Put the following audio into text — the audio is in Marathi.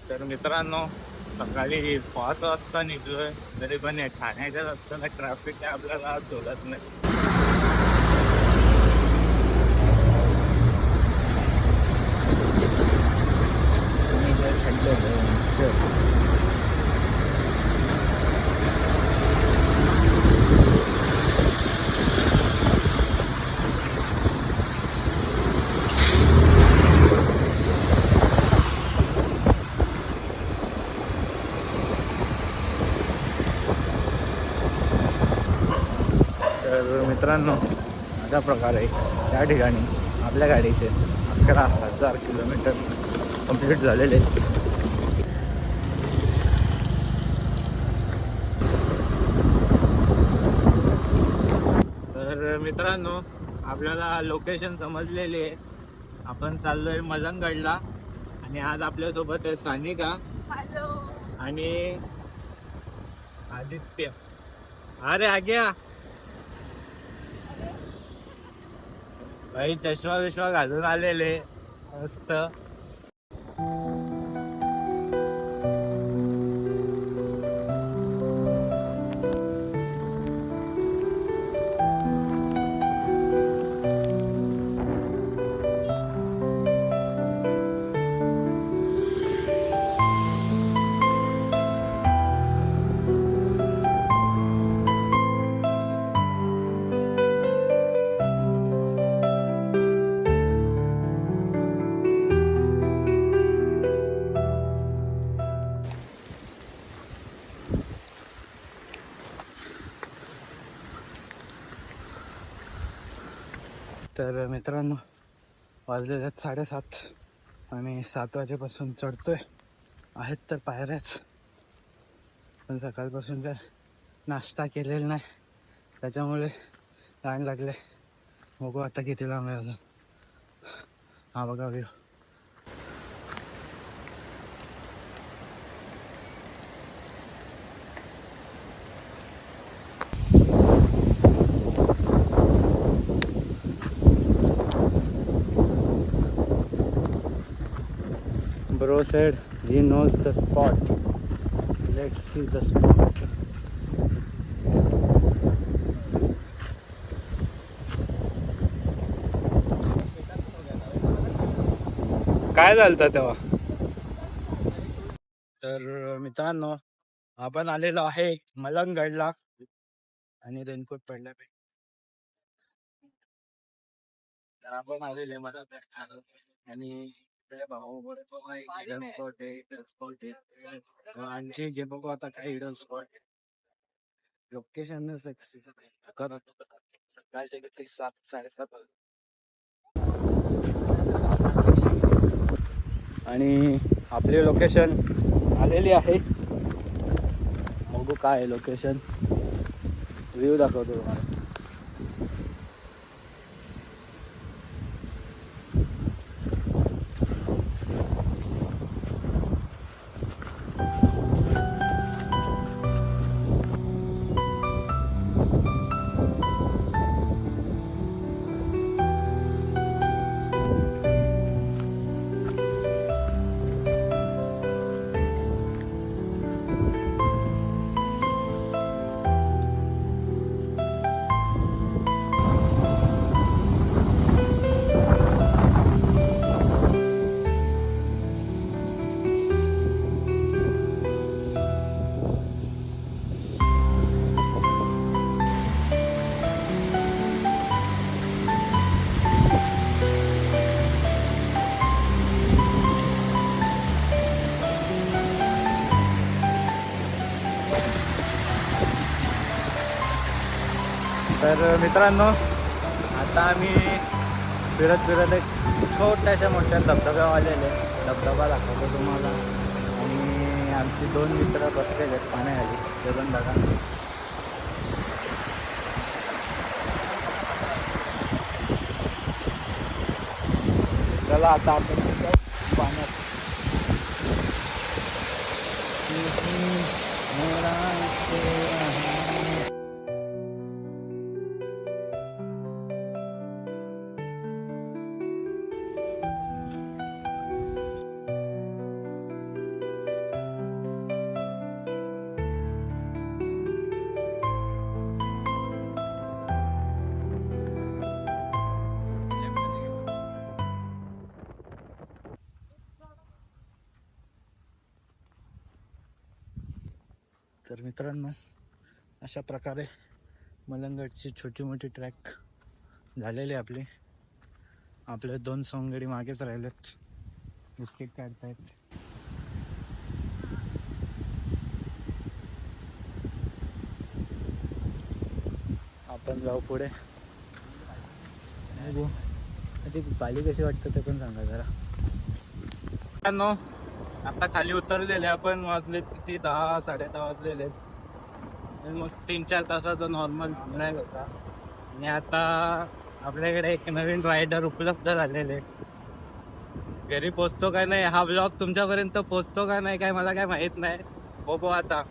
तर मित्रांनो, सकाळी 5 वाजता निघलोय, तरी पण हे ठाण्याच्या रस्त्याला ट्रॅफिक आपल्याला आज सोडत नाही. तर मित्रांनो, अशा प्रकारे त्या ठिकाणी आपल्या गाडीचे 11,000 किलोमीटर कंप्लीट झालेले आहेत. तर मित्रांनो, आपल्याला लोकेशन समजलेली आहे. आपण चाललोय मलंगगडला आणि आज आपल्यासोबत आहे सानिका आणि आदित्य. अरे आग्या भाई, चष्मा विश्वा घालून आलेले मस्त. तर मित्रांनो, वाजलेले आहेत 7:30 आणि 7 वाजेपासून चढतोय. आहेत तर पायऱ्याच, पण सकाळपासून काय नाश्ता केलेला नाही, त्याच्यामुळे टाइम लागले. बघू आता किती लांब आहे. हा बघा view. Bro said he knows the spot. Let's see the spot. काय झालं तेव्हा? तर मित्रांनो, आपण आलेलो आहे मलंगगडला आणि रेनकोट पडला पाहिजे. तर आपण आलेले मला आणि हिडन स्पॉट आहे. आणखी घे बघू आता काय हिडन स्पॉट. लोकेशन सकाळचे किती 7-7:30 आणि आपली लोकेशन आलेली आहे. बघू काय आहे लोकेशन. व्ह्यू दाखवतो तुम्हाला. तर मित्रांनो, आता आम्ही फिरत फिरत एक छोट्याशा मोठ्या धबधब्यावर आलेले. धबधबा दाखवतो तुम्हाला. आणि आमची 2 मित्र बसलेले आहेत पाण्याखाली. ते पण बघा. चला आता आपण पाण्यात. तर मित्रांनो, अशा प्रकारे मलंगडची छोटी मोठी ट्रॅक झालेली आपली. आपले 2 सोंगडी मागेच राहिलेत, बिस्किट काढतायत. आपण जाऊ पुढे. त्याची पाली कशी वाटतं ते पण सांगा जरा. आता खाली उतरलेले आपण. वाजले किती 10 10:30 वाजलेले. मस्त 3-4 तासाचा नॉर्मल ड्राईव्ह होता. आणि आता आपल्याकडे एक नवीन रायडर उपलब्ध झालेले. घरी पोचतो का नाही, हा ब्लॉग तुमच्यापर्यंत पोचतो का नाही काय मला काय माहित नाही, बघू आता.